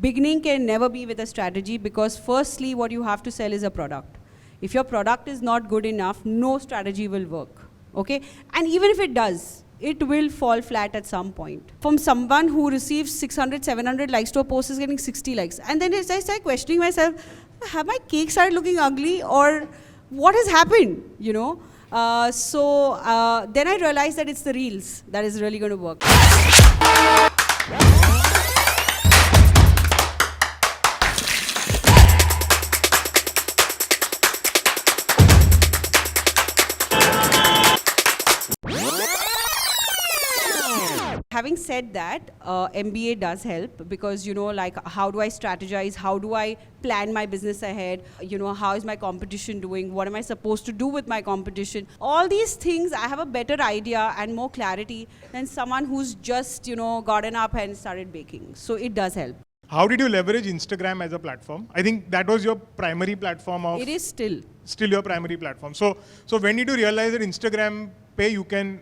Beginning can never be with a strategy because firstly, what you have to sell is a product. If your product is not good enough, no strategy will work. Okay? And even if it does, it will fall flat at some point. From someone who receives 600, 700 likes to a post is getting 60 likes. And then I start questioning myself, have my cake started looking ugly or what has happened, you know? Then I realized that it's the reels that is really going to work. Having said that, MBA does help because, like how do I strategize? How do I plan my business ahead? How is my competition doing? What am I supposed to do with my competition? All these things, I have a better idea and more clarity than someone who's just, gotten up and started baking. So it does help. How did you leverage Instagram as a platform? I think that was your primary platform of... It is still. Still your primary platform. So when did you realize that Instagram pay you can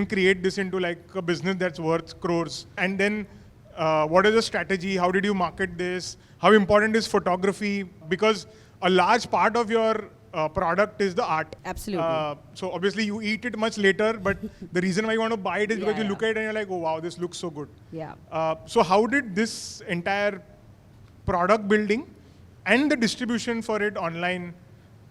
create this into like a business that's worth crores? And then what is the strategy? How did you market this? How important is photography? Because a large part of your product is the art. Absolutely. So obviously you eat it much later, but the reason why you want to buy it is because you look at it and you're like, oh wow, this looks so good. Yeah. So how did this entire product building and the distribution for it online,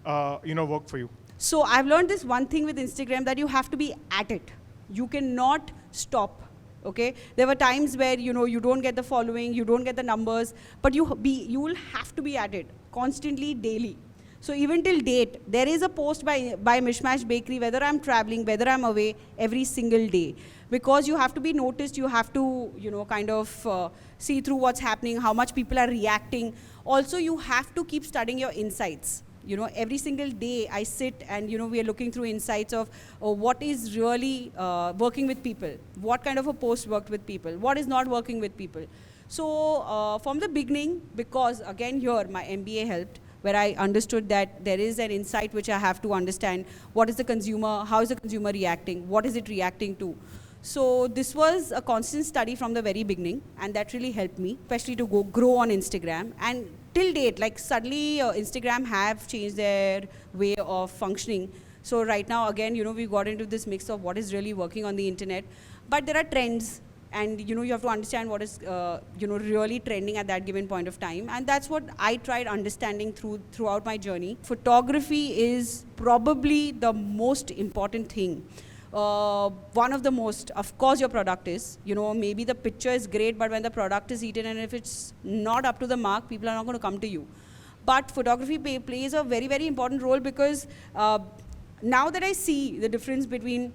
work for you? So I've learned this one thing with Instagram, that you have to be at it. You cannot stop. Okay, there were times where you don't get the following, you don't get the numbers, but you will have to be at it constantly, daily. So even till date, there is a post by Mishmash Bakery, whether I'm traveling, whether I'm away, every single day, because you have to be noticed. You have to see through what's happening, how much people are reacting. Also, you have to keep studying your insights. Every single day I sit and, we are looking through insights of what is really working with people, what kind of a post worked with people, what is not working with people. So from the beginning, because again here my MBA helped, where I understood that there is an insight which I have to understand. What is the consumer, how is the consumer reacting, what is it reacting to? So this was a constant study from the very beginning, and that really helped me, especially to grow on Instagram. And till date, like suddenly Instagram have changed their way of functioning. So right now, again, we got into this mix of what is really working on the internet. But there are trends, and you have to understand what is really trending at that given point of time. And that's what I tried understanding throughout my journey. Photography is probably the most important thing. One of the most, of course your product is, maybe the picture is great, but when the product is eaten and if it's not up to the mark, people are not going to come to you. But photography plays a very, very important role, because now that I see the difference between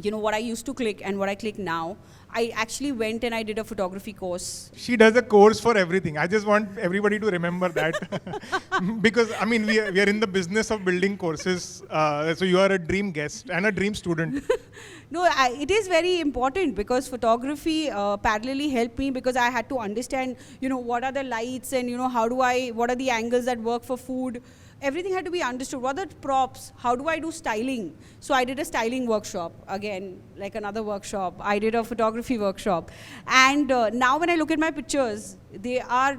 what I used to click and what I click now, I actually went and I did a photography course. She does a course for everything. I just want everybody to remember that. Because, I mean, we are in the business of building courses. So you are a dream guest and a dream student. No, it is very important, because photography parallelly helped me, because I had to understand, what are the lights and, what are the angles that work for food. Everything had to be understood. What are the props? How do I do styling? So I did a styling workshop, again, like another workshop. I did a photography workshop. And now when I look at my pictures, they are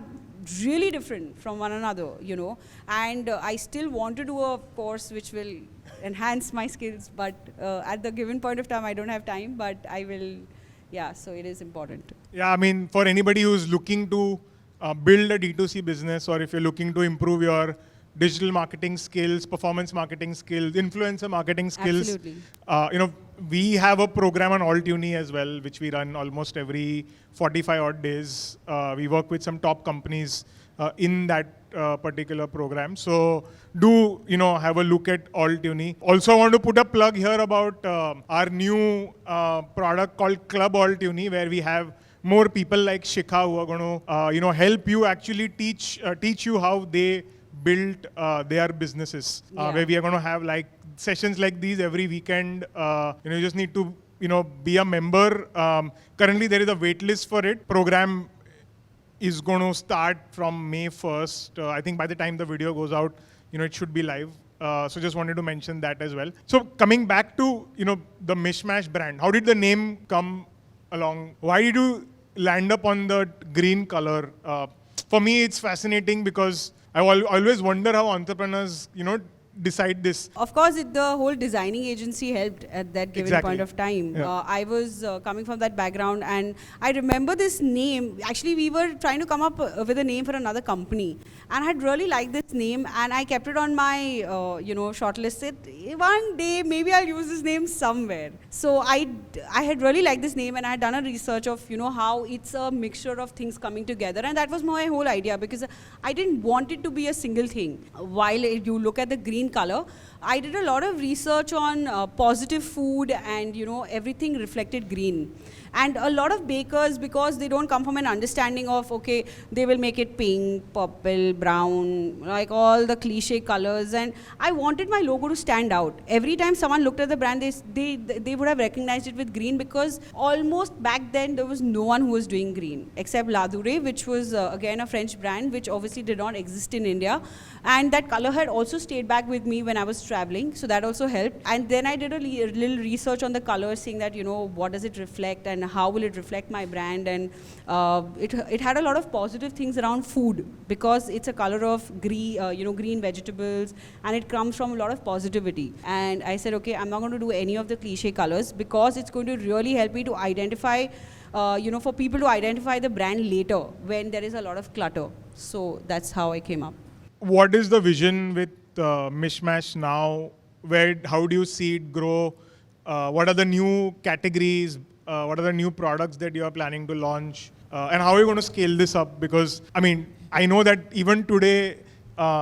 really different from one another, And I still want to do a course which will enhance my skills, but at the given point of time, I don't have time, but I will, so it is important. Yeah, I mean, for anybody who's looking to build a D2C business, or if you're looking to improve your digital marketing skills, performance marketing skills, influencer marketing skills. Absolutely. We have a program on Altuni as well, which we run almost every 45 odd days. We work with some top companies in that particular program. So do, have a look at Altuni. Also, I want to put a plug here about our new product called Club Altuni, where we have more people like Shikha who are going to, help you actually teach you how they build their businesses, where we are going to have like sessions like these every weekend. You just need to, be a member. Currently, there is a wait list for it. Program is going to start from May 1st. I think by the time the video goes out, it should be live. So just wanted to mention that as well. So coming back to, the Mishmash brand, how did the name come along? Why did you land up on the green color. For me, it's fascinating because I always wonder how entrepreneurs, decide this. Of course, the whole designing agency helped at that given Exactly. point of time. Yeah. I was coming from that background, and I remember this name. Actually, we were trying to come up with a name for another company, and I had really liked this name, and I kept it on my, shortlist. One day, maybe I'll use this name somewhere. So I had really liked this name, and I had done a research of, how it's a mixture of things coming together, and that was my whole idea, because I didn't want it to be a single thing. While you look at the green color, I did a lot of research on positive food, and everything reflected green. And a lot of bakers, because they don't come from an understanding of, okay, they will make it pink, purple, brown, like all the cliche colors, and I wanted my logo to stand out. Every time someone looked at the brand, they would have recognized it with green, because almost back then there was no one who was doing green except Ladurée, which was again a French brand, which obviously did not exist in India. And that color had also stayed back with me when I was traveling, so that also helped. And then I did a little research on the colors, saying that, what does it reflect and how will it reflect my brand. And it had a lot of positive things around food, because it's a color of green vegetables, and it comes from a lot of positivity. And I said, okay, I'm not going to do any of the cliche colors, because it's going to really help me to identify, for people to identify the brand later when there is a lot of clutter. So that's how I came up. What is the vision with Mishmash now? How do you see it grow? What are the new categories? What are the new products that you are planning to launch? And how are you going to scale this up? Because, I know that even today,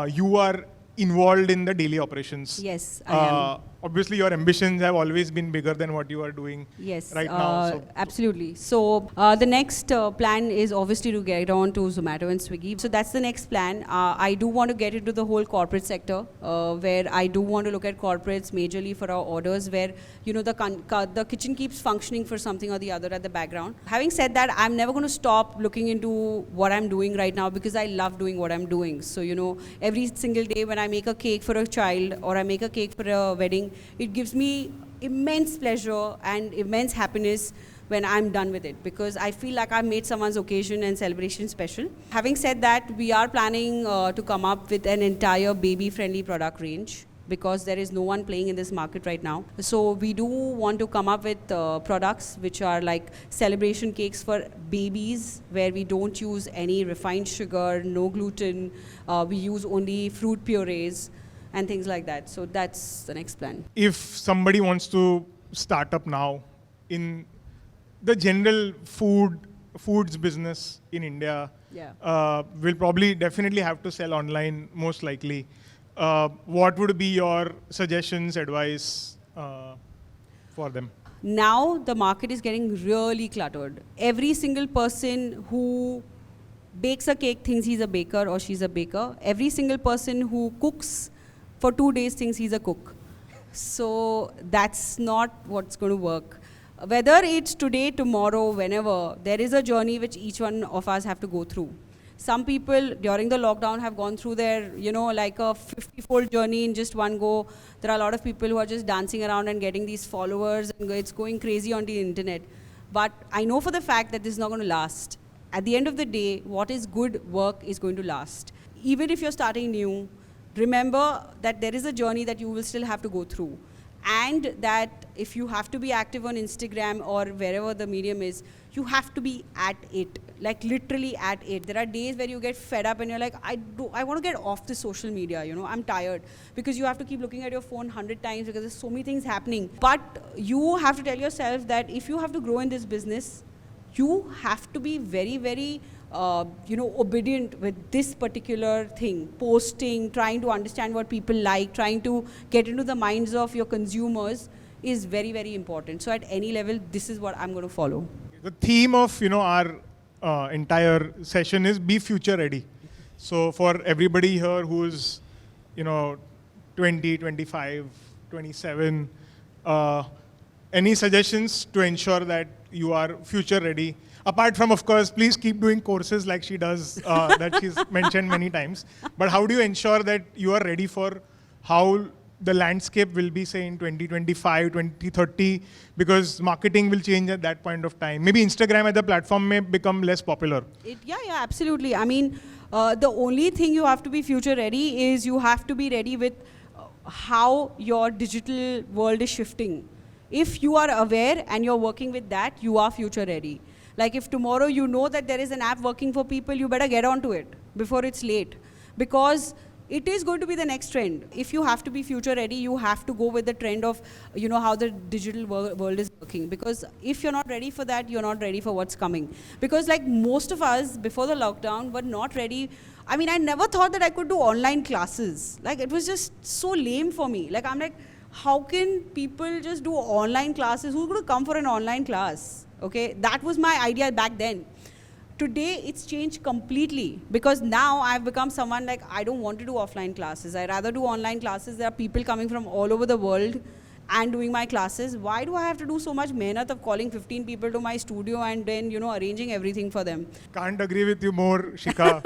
you are involved in the daily operations. Yes, I am. Obviously, your ambitions have always been bigger than what you are doing Yes, right now. So absolutely. So the next plan is obviously to get on to Zomato and Swiggy. So that's the next plan. I do want to get into the whole corporate sector, where I do want to look at corporates majorly for our orders, where the kitchen keeps functioning for something or the other at the background. Having said that, I'm never going to stop looking into what I'm doing right now, because I love doing what I'm doing. So every single day when I make a cake for a child, or I make a cake for a wedding, it gives me immense pleasure and immense happiness when I'm done with it, because I feel like I've made someone's occasion and celebration special. Having said that, we are planning to come up with an entire baby-friendly product range, because there is no one playing in this market right now. So we do want to come up with products which are like celebration cakes for babies, where we don't use any refined sugar, no gluten, we use only fruit purees, and things like that. So that's the next plan. if somebody wants to start up now in the general foods business in India, will probably definitely have to sell online, most likely. What would be your suggestions, advice for them? Now the market is getting really cluttered. Every single person who bakes a cake thinks he's a baker or she's a baker. Every single person who cooks for 2 days thinks he's a cook. So that's not what's going to work. Whether it's today, tomorrow, whenever, there is a journey which each one of us have to go through. Some people during the lockdown have gone through their, like a 50-fold journey in just one go. There are a lot of people who are just dancing around and getting these followers, and it's going crazy on the internet. But I know for the fact that this is not going to last. At the end of the day, what is good work is going to last. Even if you're starting new, remember that there is a journey that you will still have to go through. And that if you have to be active on Instagram or wherever the medium is, you have to be at it, like literally at it. There are days where you get fed up and you're like, I want to get off the social media, I'm tired, because you have to keep looking at your phone 100 times because there's so many things happening. But you have to tell yourself that if you have to grow in this business, you have to be very, very obedient with this particular thing, posting, trying to understand what people like, trying to get into the minds of your consumers is very, very important. So at any level, this is what I'm going to follow. The theme of our entire session is be future ready. So for everybody here who's 20, 25, 27, any suggestions to ensure that you are future ready? Apart from, of course, please keep doing courses like she does, that she's mentioned many times. But how do you ensure that you are ready for how the landscape will be, say, in 2025, 2030, because marketing will change at that point of time. Maybe Instagram as a platform may become less popular. Yeah, absolutely. I mean, the only thing you have to be future ready is you have to be ready with how your digital world is shifting. If you are aware and you're working with that, you are future ready. Like if tomorrow you know that there is an app working for people, you better get onto it before it's late. Because it is going to be the next trend. If you have to be future ready, you have to go with the trend of, you know, how the digital world is working. Because if you're not ready for that, you're not ready for what's coming. Because like most of us before the lockdown were not ready. I mean, I never thought that I could do online classes. Like it was just so lame for me. Like I'm like, how can people just do online classes? Who's going to come for an online class? Okay, that was my idea back then. Today, it's changed completely because now I've become someone like, I don't want to do offline classes. I rather do online classes. There are people coming from all over the world and doing my classes. Why do I have to do so much mehnat of calling 15 people to my studio and then, you know, arranging everything for them? Can't agree with you more, Shikha.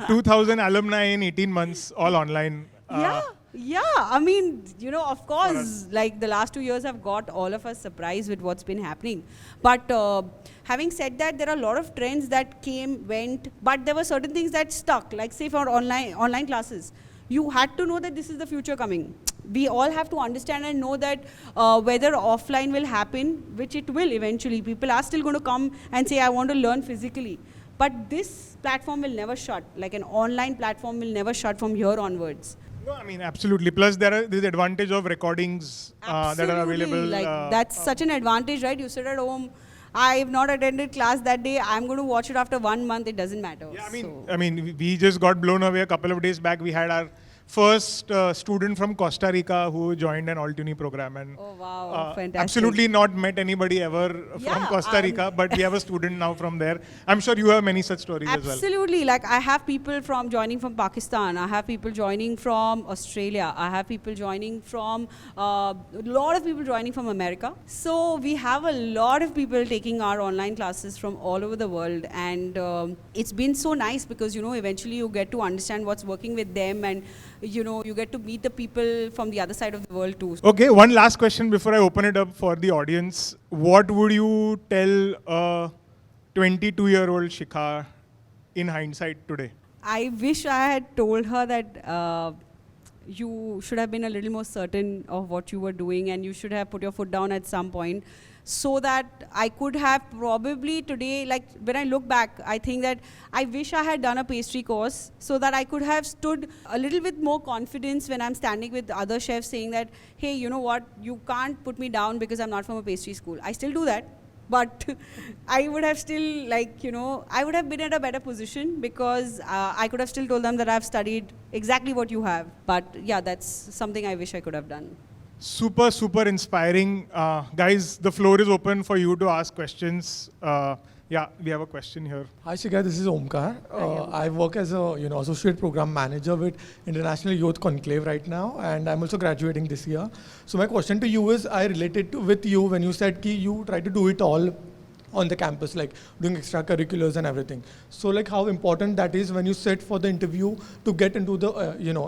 2,000 alumni in 18 months, all online. Yeah. I mean, you know, of course, like the last 2 years have got all of us surprised with what's been happening. But having said that, there are a lot of trends that came, went, but there were certain things that stuck. Like say for online classes, you had to know that this is the future coming. We all have to understand and know that whether offline will happen, which it will eventually. People are still going to come and say, I want to learn physically. But this platform will never shut. Like an online platform will never shut from here onwards. No, I mean, absolutely. Plus, there's the advantage of recordings that are available. Like that's such an advantage, right? You sit at home. I have not attended class that day. I'm going to watch it after 1 month. It doesn't matter. Yeah, I mean, we just got blown away a couple of days back. We had our first student from Costa Rica who joined an Altuni program, and oh wow, fantastic! Absolutely not met anybody ever from Costa Rica, but we have a student now from there. I'm sure you have many such stories as well. Absolutely, like I have people from joining from Pakistan. I have people joining from Australia. I have people joining from a lot of people joining from America. So we have a lot of people taking our online classes from all over the world, and it's been so nice because, you know, eventually you get to understand what's working with them, and you know, you get to meet the people from the other side of the world too. Okay, one last question before I open it up for the audience. What would you tell a 22-year-old Shikha in hindsight today? I wish I had told her that you should have been a little more certain of what you were doing, and you should have put your foot down at some point, so that I could have probably today, like when I look back, I think that I wish I had done a pastry course so that I could have stood a little bit more confidence when I'm standing with other chefs saying that, hey, you know what, you can't put me down because I'm not from a pastry school. I still do that, but I would have still, like, you know, I would have been at a better position because I could have still told them that I've studied exactly what you have. But yeah, that's something I wish I could have done. Super, super inspiring. Guys, the floor is open for you to ask questions. Yeah, we have a question here. Hi Shikha, this is Omkar. I work as a associate program manager with International Youth Conclave right now, and I'm also graduating this year. So my question to you is, I related to with you when you said ki you try to do it all on the campus, like doing extracurriculars and everything. So like how important that is when you sit for the interview to get into the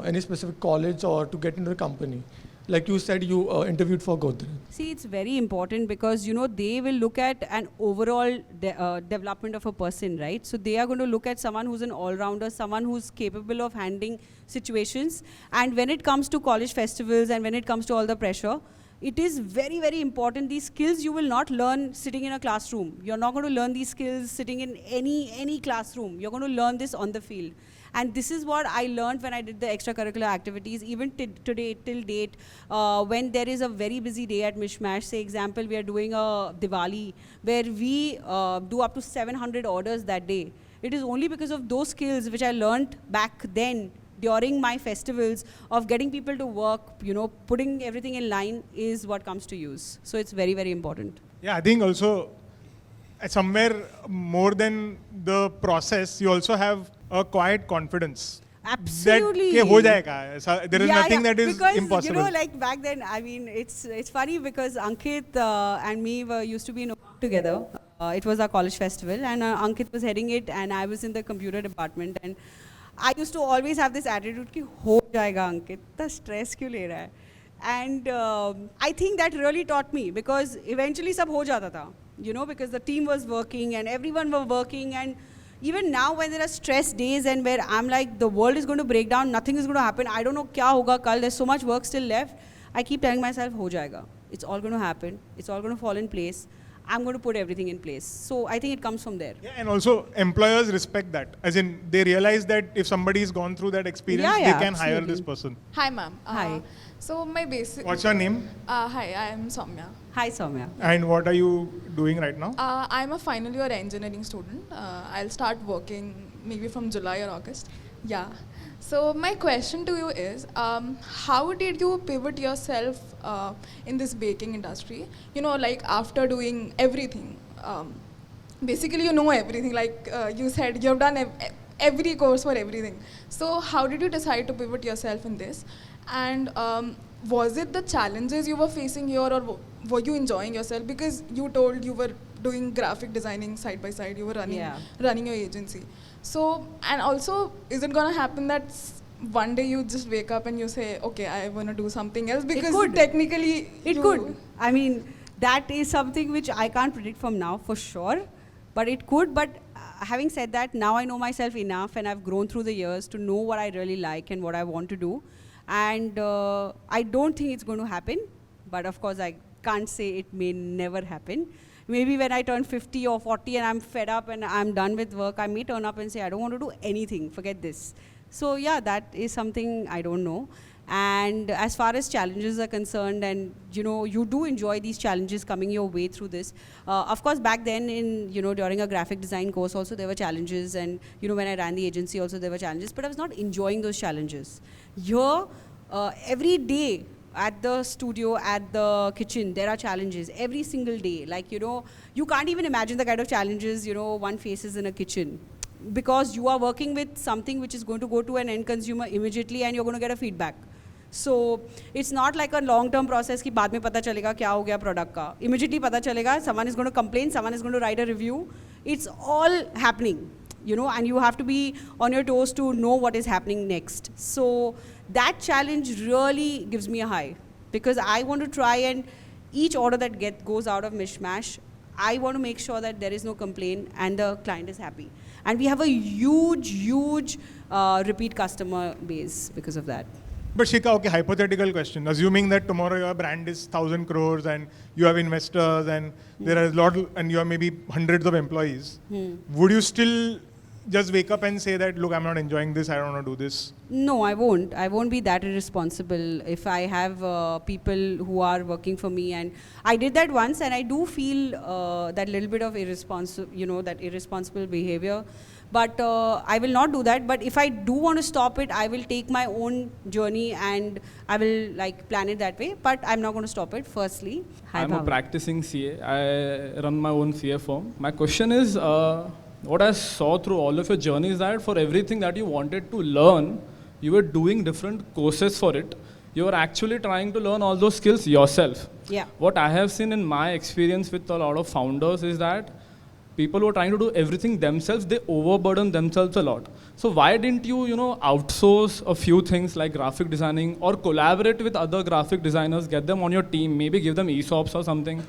any specific college or to get into the company. Like you said, you interviewed for Godrej. See, it's very important because, you know, they will look at an overall development of a person, right? So they are going to look at someone who's an all-rounder, someone who's capable of handling situations. And when it comes to college festivals and when it comes to all the pressure, it is very, very important. These skills you will not learn sitting in a classroom. You're not going to learn these skills sitting in any classroom. You're going to learn this on the field. And this is what I learned when I did the extracurricular activities, even today, till date, when there is a very busy day at Mishmash. Say, example, we are doing a Diwali, where we do up to 700 orders that day. It is only because of those skills which I learned back then during my festivals of getting people to work, you know, putting everything in line is what comes to use. So it's very, very important. Yeah, I think also somewhere more than the process, you also have a quiet confidence. Absolutely. That ho jayega. There is nothing that is because, impossible. You know, like back then, I mean, it's funny because Ankit and me used to be in a together. It was our college festival, and Ankit was heading it, and I was in the computer department. And I used to always have this attitude कि हो जाएगा अंकित, इतना stress क्यों ले रहा है? And I think that really taught me because eventually सब हो जाता था, you know, because the team was working and everyone were working, and even now when there are stress days and where I'm like the world is going to break down, nothing is going to happen, I don't know क्या होगा कल, there's so much work still left, I keep telling myself हो जाएगा, it's all going to happen, it's all going to fall in place. I'm going to put everything in place. So I think it comes from there. Yeah, and also employers respect that. As in, they realize that if somebody's gone through that experience, Yeah, they can hire absolutely. this person. Hi, ma'am. Hi. So my basic. What's your name? Hi, I am Soumya. Hi Soumya. And what are you doing right now? I'm a final year engineering student. I'll start working maybe from July or August. Yeah. So my question to you is, how did you pivot yourself in this baking industry? You know, like after doing everything. Basically, you know everything. Like you said, you have done every course for everything. So how did you decide to pivot yourself in this? And was it the challenges you were facing here, or were you enjoying yourself? Because you told you were doing graphic designing side by side, you were running your agency. So, and also, is it gonna happen that one day you just wake up and you say, okay, I wanna do something else? Because could. technically, It could. I mean, that is something which I can't predict from now for sure, but it could. But having said that, now I know myself enough and I've grown through the years to know what I really like and what I want to do. And I don't think it's going to happen, but of course I can't say it may never happen. Maybe when I turn 50 or 40 and I'm fed up and I'm done with work, I may turn up and say, I don't want to do anything, forget this. So yeah, that is something I don't know. And as far as challenges are concerned, and you know, you do enjoy these challenges coming your way through this. Of course, back then in, you know, during a graphic design course also there were challenges, and you know, when I ran the agency also there were challenges, but I was not enjoying those challenges. Here, every day, at the studio, at the kitchen, there are challenges every single day. Like, you know, you can't even imagine the kind of challenges, you know, one faces in a kitchen, because you are working with something which is going to go to an end consumer immediately and you're going to get a feedback. So it's not like a long-term process कि बाद में पता चलेगा क्या हो गया product का. Immediately पता चलेगा, someone is going to complain, someone is going to write a review. It's all happening, you know, and you have to be on your toes to know what is happening next. So that challenge really gives me a high, because I want to try, and each order that goes out of Mishmash, I want to make sure that there is no complaint and the client is happy. And we have a huge repeat customer base because of that. But Shikha, okay, hypothetical question. Assuming that tomorrow your brand is 1,000 crores and you have investors and there is a lot, and you have maybe hundreds of employees, would you still just wake up and say that, look, I'm not enjoying this, I don't want to do this? No, I won't. I won't be that irresponsible if I have people who are working for me. And I did that once, and I do feel that little bit of that irresponsible behavior. But I will not do that. But if I do want to stop it, I will take my own journey and I will like plan it that way. But I'm not going to stop it. Firstly, I'm a practicing CA. I run my own CA firm. My question is, what I saw through all of your journey is that for everything that you wanted to learn, you were doing different courses for it. You were actually trying to learn all those skills yourself. Yeah. What I have seen in my experience with a lot of founders is that people who are trying to do everything themselves, they overburden themselves a lot. So why didn't you, outsource a few things like graphic designing, or collaborate with other graphic designers, get them on your team, maybe give them ESOPs or something,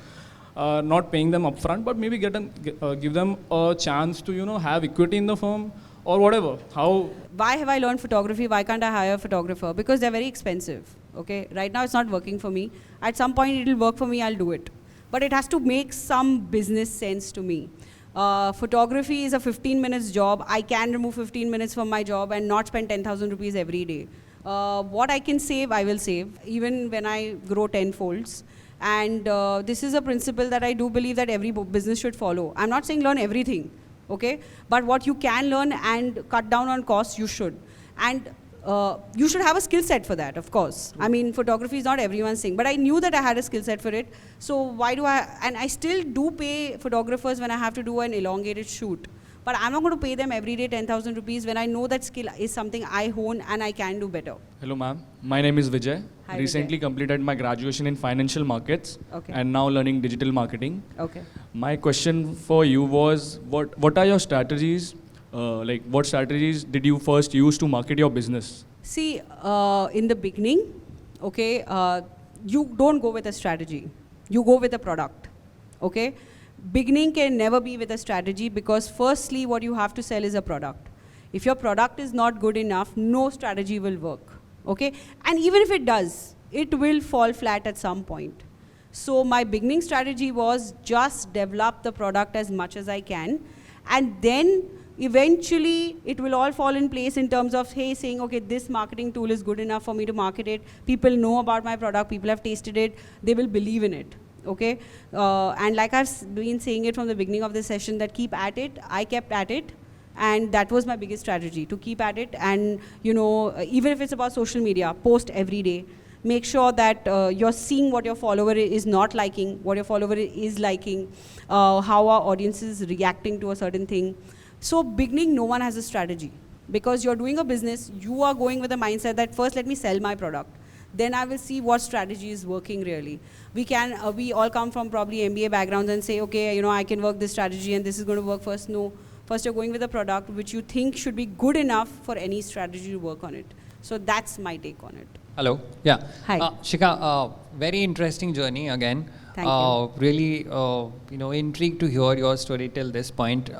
not paying them upfront, but maybe give them a chance to, have equity in the firm or whatever. How? Why have I learned photography? Why can't I hire a photographer? Because they're very expensive. Okay, right now it's not working for me. At some point it'll work for me, I'll do it. But it has to make some business sense to me. Photography is a 15 minutes job. I can remove 15 minutes from my job and not spend 10,000 rupees every day. What I can save, I will save, even when I grow 10 folds. And this is a principle that I do believe that every business should follow. I'm not saying learn everything, okay? But what you can learn and cut down on costs, you should. And you should have a skill set for that, of course. I mean, photography is not everyone's thing, but I knew that I had a skill set for it. So why do and I still do pay photographers when I have to do an elongated shoot. But I'm not going to pay them every day 10,000 rupees when I know that skill is something I hone and I can do better. Hello ma'am, my name is Vijay. Hi, Recently Vijay. completed my graduation in financial markets Okay. and now learning digital marketing. Okay. My question for you was, what are your strategies Like, what strategies did you first use to market your business? See, in the beginning, okay, you don't go with a strategy. You go with a product, okay? Beginning can never be with a strategy because firstly, what you have to sell is a product. If your product is not good enough, no strategy will work, okay? And even if it does, it will fall flat at some point. So my beginning strategy was just develop the product as much as I can, and then eventually it will all fall in place in terms of, hey, saying, okay, this marketing tool is good enough for me to market it. People know about my product, people have tasted it, they will believe in it, okay? And like I've been saying it from the beginning of this session, that keep at it. I kept at it, and that was my biggest strategy, to keep at it. And you know, even if it's about social media, post every day. Make sure that you're seeing what your follower is not liking, what your follower is liking, how our audience is reacting to a certain thing. So beginning, no one has a strategy. Because you're doing a business, you are going with a mindset that first let me sell my product. Then I will see what strategy is working really. We all come from probably MBA backgrounds and say, okay, you know, I can work this strategy and this is going to work first. No, first you're going with a product which you think should be good enough for any strategy to work on it. So that's my take on it. Hello. Yeah. Hi. Shikha, very interesting journey again. Thank you. Really, intrigued to hear your story till this point.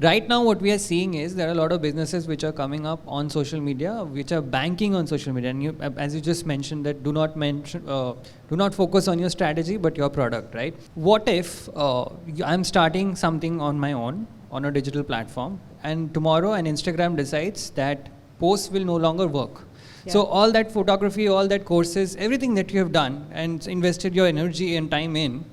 Right now, what we are seeing is there are a lot of businesses which are coming up on social media, which are banking on social media. And you, as you just mentioned, that do not focus on your strategy, but your product, right? What if I'm starting something on my own on a digital platform, and tomorrow an Instagram decides that posts will no longer work? Yeah. So all that photography, all that courses, everything that you have done and invested your energy and time in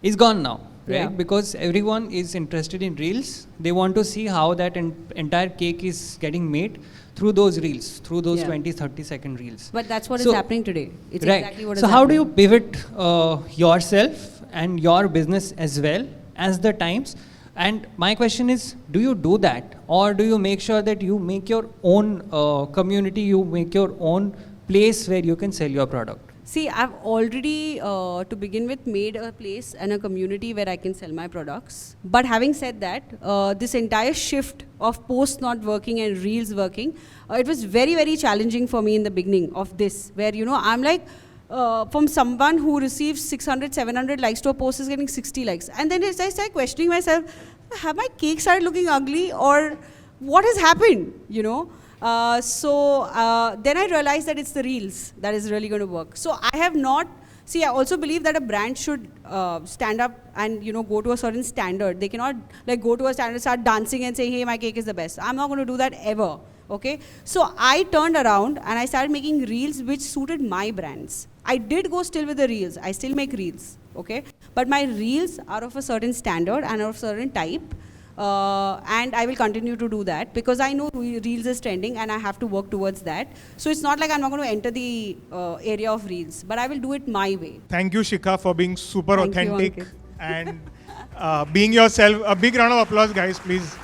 is gone now, right? Yeah. Because everyone is interested in reels. They want to see how that entire cake is getting made through those reels, through those Yeah. 20, 30-second reels. But that's what is So- happening today. It's right. exactly what is so happening. how do you pivot yourself and your business as well as the times? And my question is, do you do that, or do you make sure that you make your own community, you make your own place where you can sell your product? See, I've already, to begin with, made a place and a community where I can sell my products. But having said that, this entire shift of posts not working and reels working, it was very, very challenging for me in the beginning of this, where, you know, I'm like, from someone who receives 600, 700 likes to a post is getting 60 likes. And then I started questioning myself, have my cake started looking ugly, or what has happened, you know? Then I realized that it's the reels that is really going to work. So I have not, see, I also believe that a brand should stand up and, you know, go to a certain standard. They cannot like go to a standard, start dancing and saying, hey, my cake is the best. I'm not going to do that ever. Okay. So I turned around and I started making reels which suited my brands. I did go still with the reels. I still make reels. Okay. But my reels are of a certain standard and of a certain type. And I will continue to do that because I know reels is trending and I have to work towards that. So it's not like I'm not going to enter the area of reels, but I will do it my way. Thank you, Shikha, for being super Thank you, authentic Ankit. and being yourself. A big round of applause, guys, please.